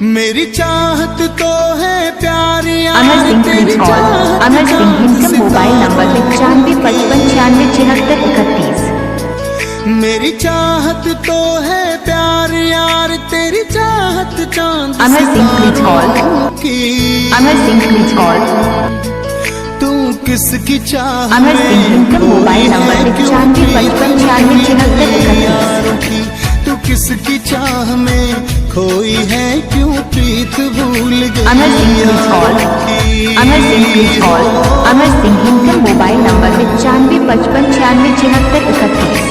मेरी चाहत तो है प्यार यार Amar Singh please call Amar Singh income mobile number 9555967631। मेरी चाहत तो है प्यार यार तेरी चाहत चांद Amar Singh please call Amar Singh please call तू किसकी चाह Amar Singh income mobile number 9555967631। तू किसकी चाह में खोई है क्यों प्रीत भूल गई। Amar Singh please call Amar Singh please call Amar Singh income mobile number 9555967631।